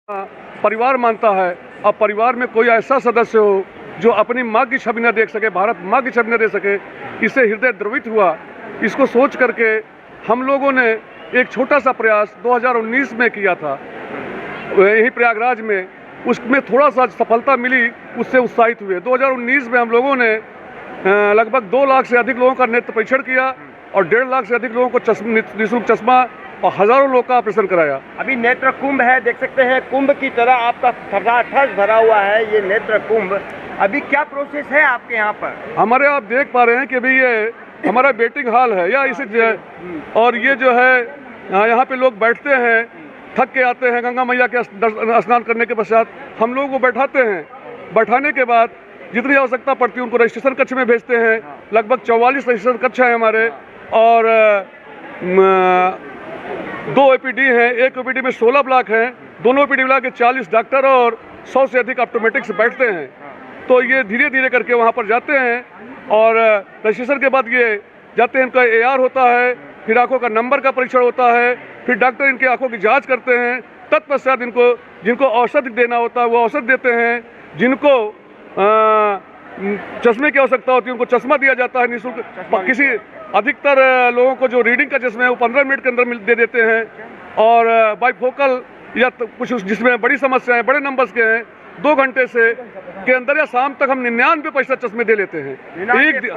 परिवार मानता है। और परिवार में कोई ऐसा सदस्य हो जो अपनी माँ की छवि न देख सके, भारत माँ की छवि न दे सके, इससे हृदय द्रवित हुआ। इसको सोच करके हम लोगों ने एक छोटा सा प्रयास 2019 में किया था, यही प्रयागराज में। उसमें थोड़ा सा सफलता मिली, उससे उत्साहित हुए। 2019 में हम लोगों ने लगभग 2 लाख से अधिक लोगों का नेत्र परीक्षण किया और 1.5 लाख से अधिक लोगों को निःशुल्क चश्मा और हजारों लोग का ऑपरेशन कराया। अभी नेत्र कुंभ है, देख सकते हैं कुंभ की तरह आपका ठस भरा हुआ है ये नेत्र कुंभ। अभी क्या प्रोसेस है आपके यहाँ पर? हमारे आप देख पा रहे हैं कि अभी ये हमारा वेटिंग हॉल है या इसे, और ये जो है यहाँ पे लोग बैठते हैं, थक के आते हैं, गंगा मैया के स्नान करने के पश्चात हम लोगों को बैठाते हैं। बैठाने के बाद जितनी आवश्यकता पड़ती है उनको रजिस्ट्रेशन कक्ष में भेजते हैं। लगभग 44 रजिस्ट्रेशन कक्ष हैं हमारे, और 2 OPD हैं। एक OPD में 16 ब्लॉक हैं, दोनों OPD मिला के 40 डॉक्टर और 100 से अधिक ऑप्टोमेट्रिक्स बैठते हैं। तो ये धीरे धीरे करके वहाँ पर जाते हैं और रजिस्ट्रेशन के बाद ये जाते हैं, इनका AR होता है, फिर आंखों का नंबर का परीक्षण होता है, फिर डॉक्टर इनकी आंखों की जांच करते हैं। तत्पश्चात जिनको औषधि देना होता है वो औषधि देते हैं, जिनको चश्मे की आवश्यकता होती है उनको चश्मा दिया जाता है निःशुल्क। किसी अधिकतर लोगों को जो रीडिंग का चश्मा है वो 15 मिनट के अंदर दे देते हैं, और बाइफोकल या कुछ जिसमें बड़ी समस्याएं बड़े नंबर्स के हैं 2 घंटे से के अंदर या शाम तक हम 99% चश्मे दे लेते हैं।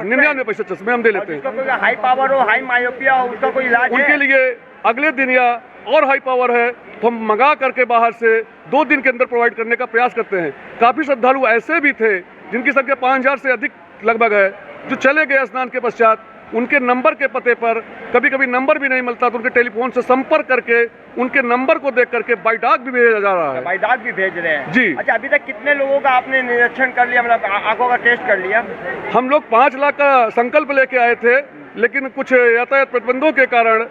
99% चश्मे हम दे लेते हैं। हाई पावर हो, हाई मायोपिया हो, उसका कोई इलाज उनके लिए अगले दिन या और हाई पावर है तो हम मंगा करके बाहर से 2 दिन के अंदर प्रोवाइड करने का प्रयास करते हैं। काफ़ी श्रद्धालु ऐसे भी थे जिनकी संख्या 5000 से अधिक लगभग है, जो चले गए स्नान के पश्चात। उनके नंबर के पते पर कभी कभी नंबर भी नहीं मिलता तो उनके टेलीफोन से संपर्क करके उनके नंबर को देख करके बाई डाक भी भेजा जा रहा है। बाई डाक भी भेज रहे हैं जी। अच्छा, अभी तक कितने लोगों का आपने निरीक्षण कर लिया, मतलब आंखों का टेस्ट कर लिया? हम लोग 5 लाख का संकल्प लेके आए थे, लेकिन कुछ यातायात प्रतिबंधों के कारण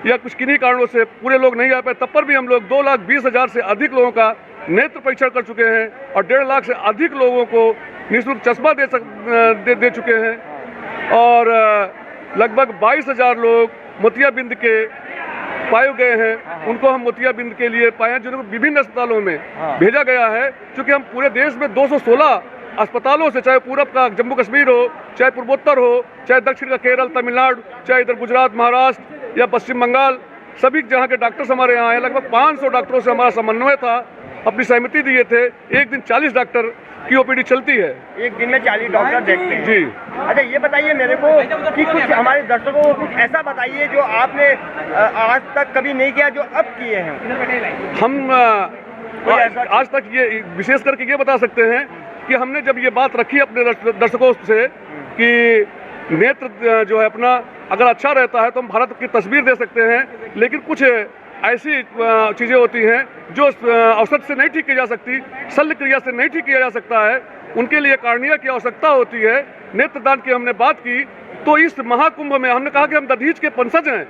या कुछ किन्हीं कारणों से पूरे लोग नहीं आ पाए। तब पर भी हम लोग 2,20,000 से अधिक लोगों का नेत्र परीक्षण कर चुके हैं और 1.5 लाख से अधिक लोगों को निःशुल्क चश्मा दे चुके हैं, और लगभग 22,000 लोग मोतियाबिंद के पाए गए हैं। उनको हम मोतियाबिंद के लिए पाए हैं, जिनको विभिन्न अस्पतालों में भेजा गया है। क्योंकि हम पूरे देश में 216 अस्पतालों से, चाहे पूरब का जम्मू कश्मीर हो, चाहे पूर्वोत्तर हो, चाहे दक्षिण का केरल, तमिलनाडु, चाहे इधर गुजरात, महाराष्ट्र या पश्चिम बंगाल, सभी जहाँ के डॉक्टर्स हमारे यहाँ हैं। लगभग 500 डॉक्टरों से हमारा समन्वय था, अपनी सहमति दिए थे। एक दिन 40 डॉक्टर की OPD चलती है, एक दिन में 40 डॉक्टर देखते हैं। जी। अच्छा, ये बताइए मेरे को कि कुछ हमारे दर्शकों को कुछ ऐसा बताइए जो आपने आज तक कभी नहीं किया, जो अब किए हैं। हम आज तक ये विशेष करके ये बता सकते हैं कि हमने जब ये बात रखी अपने दर्शकों से कि नेत्र जो है अपना अगर अच्छा रहता है तो हम भारत की तस्वीर दे सकते हैं, लेकिन कुछ ऐसी चीज़ें होती हैं जो औषध से नहीं ठीक की जा सकती, शल्य क्रिया से नहीं ठीक किया जा सकता है। उनके लिए कार्निया की आवश्यकता होती है। नेत्रदान की हमने बात की तो इस महाकुंभ में हमने कहा कि हम दधीच के पंसज हैं,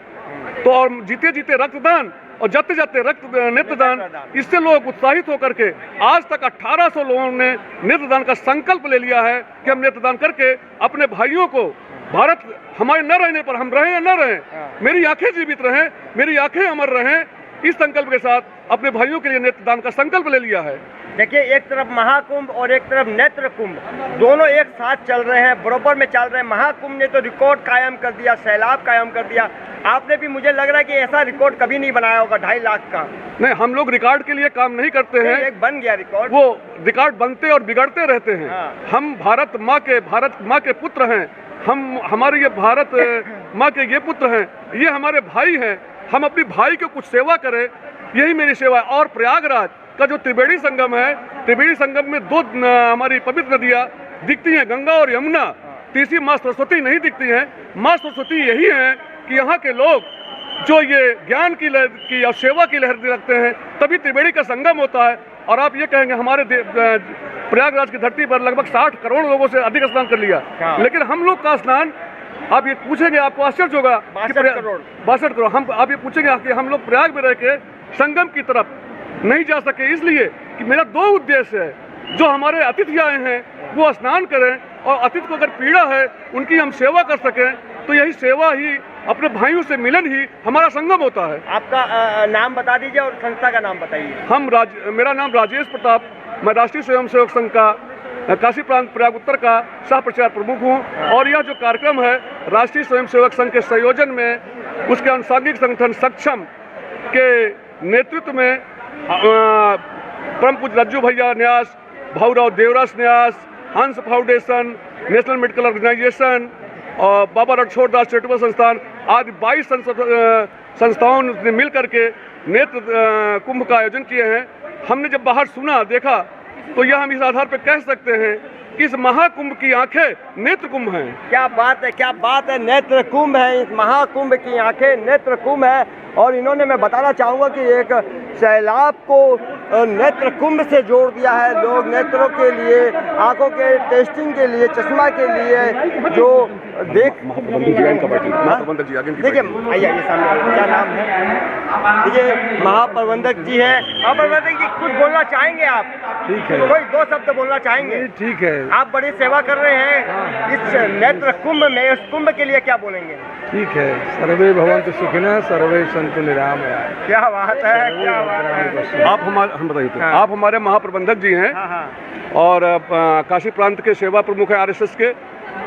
तो और जीते जीते रक्तदान और जाते जाते नेत्रदान, इससे लोग उत्साहित होकर के आज तक 1800 लोगों ने नेत्रदान का संकल्प ले लिया है कि हम नेत्रदान करके अपने भाइयों को, भारत हमारे न रहने पर हम रहें या न रहें, मेरी आंखें जीवित रहें, मेरी आंखें अमर रहें, इस संकल्प के साथ अपने भाइयों के लिए नेत्रदान का संकल्प ले लिया है। देखिए, एक तरफ महाकुंभ और एक तरफ नेत्र कुंभ, दोनों एक साथ चल रहे हैं, बराबर में चल रहे हैं। महाकुंभ ने तो रिकॉर्ड कायम कर दिया, सैलाब कायम कर दिया। आपने भी, मुझे लग रहा है कि ऐसा रिकॉर्ड कभी नहीं बनाया होगा 2.5 लाख का। नहीं, हम लोग रिकॉर्ड के लिए काम नहीं करते हैं। एक बन गया रिकॉर्ड, वो रिकॉर्ड बनते और बिगड़ते रहते हैं। हम भारत माँ के पुत्र हैं। हमारे ये भारत माँ के ये पुत्र हैं, ये हमारे भाई हैं। हम अपनी भाई को कुछ सेवा करें, यही मेरी सेवा है। और प्रयागराज का जो त्रिवेणी संगम है, त्रिवेणी संगम में 2 हमारी पवित्र नदियाँ दिखती हैं, गंगा और यमुना। तीसरी माँ सरस्वती नहीं दिखती हैं। माँ सरस्वती यही है कि यहाँ के लोग जो ये ज्ञान की और सेवा की लहर रखते हैं, तभी त्रिवेणी का संगम होता है। और आप ये कहेंगे हमारे प्रयागराज की धरती पर लगभग 60 करोड़ लोगों से अधिक स्नान कर लिया, लेकिन हम लोग का स्नान, आप ये पूछेंगे आपको आश्चर्य होगा, 62 करोड़। आप ये पूछेंगे कि हम लोग प्रयाग में रह के संगम की तरफ नहीं जा सके, इसलिए कि मेरा 2 उद्देश्य है। जो हमारे अतिथि आए हैं वो स्नान करें, और अतिथि को अगर पीड़ा है उनकी हम सेवा कर सकें, तो यही सेवा ही अपने भाइयों से मिलन ही हमारा संगम होता है। आपका नाम बता दीजिए और संस्था का नाम बताइए। मेरा नाम राजेश प्रताप, मैं राष्ट्रीय स्वयंसेवक संघ का काशी प्रांत प्रयाग उत्तर का सह प्रचार प्रमुख हूँ। और यह जो कार्यक्रम है राष्ट्रीय स्वयंसेवक संघ के संयोजन में, उसके अनुसांगिक संगठन सक्षम के नेतृत्व में परम पूज्य रज्जू भैया न्यास, भाऊराव देवरास न्यास, हंस फाउंडेशन, नेशनल मेडिकल ऑर्गेनाइजेशन और बाबा रणछोड़दास चैरिटेबल संस्थान आदि 22 संस्थाओं ने मिल करके नेत्र कुंभ का आयोजन किए हैं। हमने जब बाहर सुना देखा तो यह हम इस आधार पर कह सकते हैं कि इस महाकुंभ की आंखें नेत्र कुंभ हैं। क्या बात है, क्या बात है। नेत्र कुंभ है, इस महाकुंभ की आंखें नेत्र कुंभ है। और इन्होंने, मैं बताना चाहूँगा कि एक सैलाब को नेत्र कुंभ से जोड़ दिया है। लोग नेत्रों के लिए, आंखों के टेस्टिंग के लिए, चश्मा के लिए जो देख देखिए, आइए सामने, क्या नाम है? देखिए महाप्रबंधक जी हैं। महाप्रबंधक जी कुछ बोलना चाहेंगे आप? ठीक है, कोई 2 शब्द बोलना चाहेंगे? ठीक है। आप बड़ी सेवा कर रहे हैं इस नेत्र कुंभ में, इस कुंभ के लिए क्या बोलेंगे? ठीक है, सर्वे भवन्तु सुखिनः सर्वे सन्तु निरामया। क्या बात है, क्या बात है। आप हम बताइए तो। हाँ। आप हमारे महाप्रबंधक जी हैं। हाँ, हाँ। और काशी प्रांत के सेवा प्रमुख हैं आरएसएस के।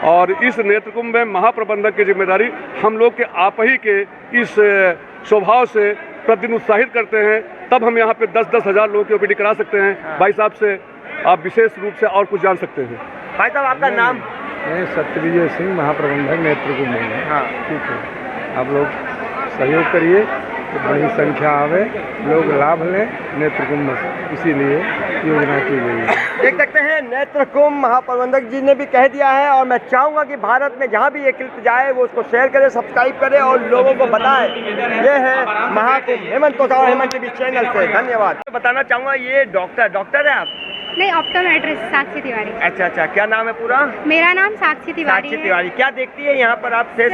और इस नेत्र कुंभ में महाप्रबंधक की जिम्मेदारी हम लोग के आप ही के इस स्वभाव से प्रतिदिन उत्साहित करते हैं। तब हम यहाँ पे 10-10 हज़ार लोगों की ओपीडी करा सकते हैं। हाँ। भाई साहब से आप विशेष रूप से और कुछ जान सकते हैं। भाई साहब आपका नाम? मैं सत्यविजय सिंह, महाप्रबंधक नेत्र कुंभ में। हाँ। ठीक है, आप लोग सहयोग करिए तो बड़ी संख्या आवे, लोग लाभ लें नेत्र कुंभ में, इसीलिए योजना की गई है। देख सकते हैं नेत्र कुंभ महाप्रबंधक जी ने भी कह दिया है। और मैं चाहूँगा कि भारत में जहाँ भी ये क्लिप जाए वो उसको शेयर करे, सब्सक्राइब करे और लोगों को बताए। ये है महाकुंभ। हेमंत तोता और हेमंत टीवी चैनल से धन्यवाद। बताना चाहूँगा, ये डॉक्टर है आप? नहीं, ऑप्टोमेट्रिस्ट साक्षी तिवारी। अच्छा अच्छा, क्या नाम है पूरा? मेरा नाम साक्षी तिवारी साक्षी तिवारी। क्या देखती है यहाँ पर आप शेष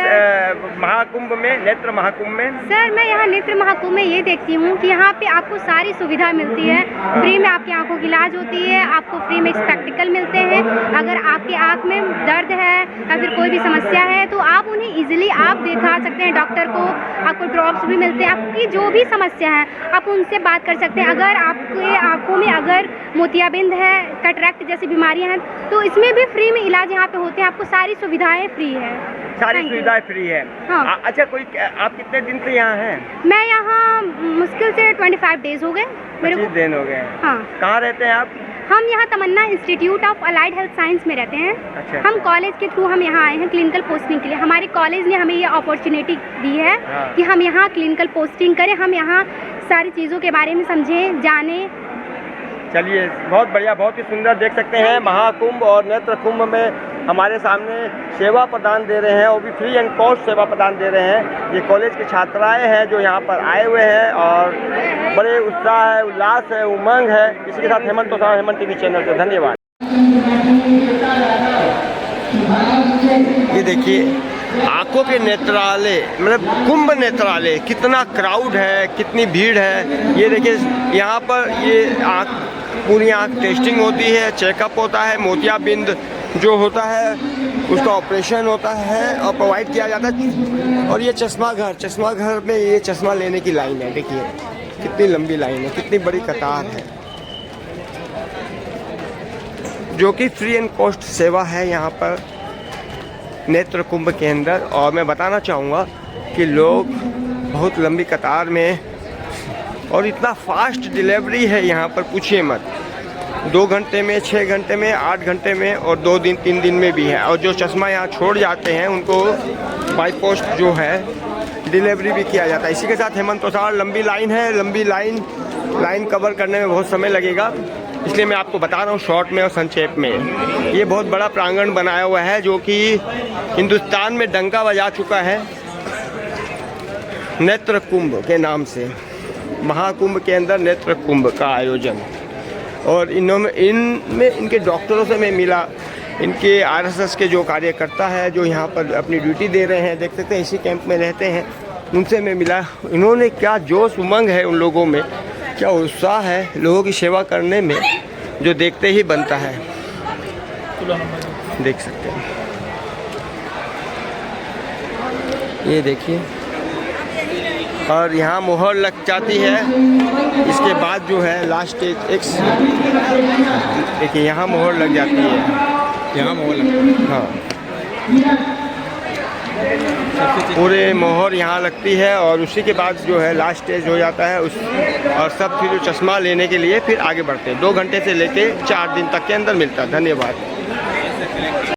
महाकुंभ में, नेत्र महाकुंभ में? सर, मैं यहाँ नेत्र महाकुंभ में ये देखती हूँ कि यहाँ पे आपको सारी सुविधा मिलती है। फ्री में आपकी आंखों की इलाज होती है, आपको फ्री में स्पेक्टिकल मिलते हैं। अगर आपकी आंख में दर्द है या फिर कोई भी समस्या है तो आप उन्हें इजीली आप दिखा सकते हैं डॉक्टर को। आपको ड्रॉप्स भी मिलते हैं। आपकी जो भी समस्या है आप उनसे बात कर सकते हैं। अगर आपके आंखों में अगर मोतियाबिंद है, कैटरेक्ट जैसी बीमारियां हैं तो इसमें भी फ्री में इलाज यहाँ पे होते हैं। आपको सारी सुविधाएं फ्री है। सारी सुविधाएं फ्री है। हाँ। अच्छा, आप कितने दिन से यहाँ हैं? मैं यहाँ मुश्किल से 25 डेज हो गए मेरे को। 25 दिन हो गए। हाँ। कहाँ रहते हैं आप? हम यहाँ Tamanna institute of allied health science में रहते हैं। अच्छा। हम कॉलेज के थ्रू हम यहाँ आए हैं क्लिनिकल पोस्टिंग के लिए। हमारे कॉलेज ने हमें ये अपॉर्चुनिटी दी है। हाँ। कि हम यहाँ क्लिनिकल पोस्टिंग करें, हम यहाँ सारी चीज़ों के बारे में समझें, जानें। चलिए, बहुत बढ़िया, बहुत ही सुंदर। देख सकते हैं महाकुंभ और नेत्र कुंभ में हमारे सामने सेवा प्रदान दे रहे हैं, वो भी फ्री एंड कॉस्ट सेवा प्रदान दे रहे हैं। ये कॉलेज की छात्राएं हैं जो यहाँ पर आए हुए हैं और बड़े उत्साह है, उल्लास है, उमंग है। इसी के साथ हेमंत तोता, हेमंत टीवी चैनल से धन्यवाद। ये देखिए आंखों के नेत्रालय, मतलब कुंभ नेत्रालय, कितना क्राउड है, कितनी भीड़ है। ये देखिए यहाँ पर ये पूरी आँख टेस्टिंग होती है, चेकअप होता है, मोतियाबिंद जो होता है उसका ऑपरेशन होता है और प्रोवाइड किया जाता है। और ये चश्मा घर में ये चश्मा लेने की लाइन है। देखिए कितनी लंबी लाइन है, कितनी बड़ी कतार है, जो कि फ्री एंड कॉस्ट सेवा है यहाँ पर नेत्र कुंभ के अंदर। और मैं बताना चाहूँगा कि लोग बहुत लंबी कतार में, और इतना फास्ट डिलीवरी है यहाँ पर, पूछिए मत। 2 घंटे में, 6 घंटे में, 8 घंटे में और 2 दिन 3 दिन में भी है। और जो चश्मा यहाँ छोड़ जाते हैं उनको बाई पोस्ट जो है डिलीवरी भी किया जाता है। इसी के साथ हेमंत तोता, लंबी लाइन है, लंबी लाइन कवर करने में बहुत समय लगेगा, इसलिए मैं आपको बता रहा हूँ शॉर्ट में और संक्षेप में। ये बहुत बड़ा प्रांगण बनाया हुआ है जो कि हिंदुस्तान में डंका बजा चुका है नेत्र कुंभ के नाम से। महाकुंभ के अंदर नेत्र कुंभ का आयोजन। और इनके डॉक्टरों से मैं मिला, इनके आरएसएस के जो कार्यकर्ता है जो यहाँ पर अपनी ड्यूटी दे रहे हैं, देख सकते हैं इसी कैंप में रहते हैं, उनसे मैं मिला। इन्होंने क्या जोश उमंग है उन लोगों में, क्या उत्साह है लोगों की सेवा करने में, जो देखते ही बनता है। देख सकते हैं ये देखिए, और यहाँ मोहर लग जाती है। इसके बाद जो है लास्ट स्टेज एक्स, देखिए यहाँ मोहर लग जाती है, यहाँ मोहर लगता है। हाँ पूरे मोहर यहाँ लगती है और उसी के बाद जो है लास्ट स्टेज हो जाता है उस, और सब फिर जो चश्मा लेने के लिए फिर आगे बढ़ते हैं। 2 घंटे से लेके 4 दिन तक के अंदर मिलता है। धन्यवाद।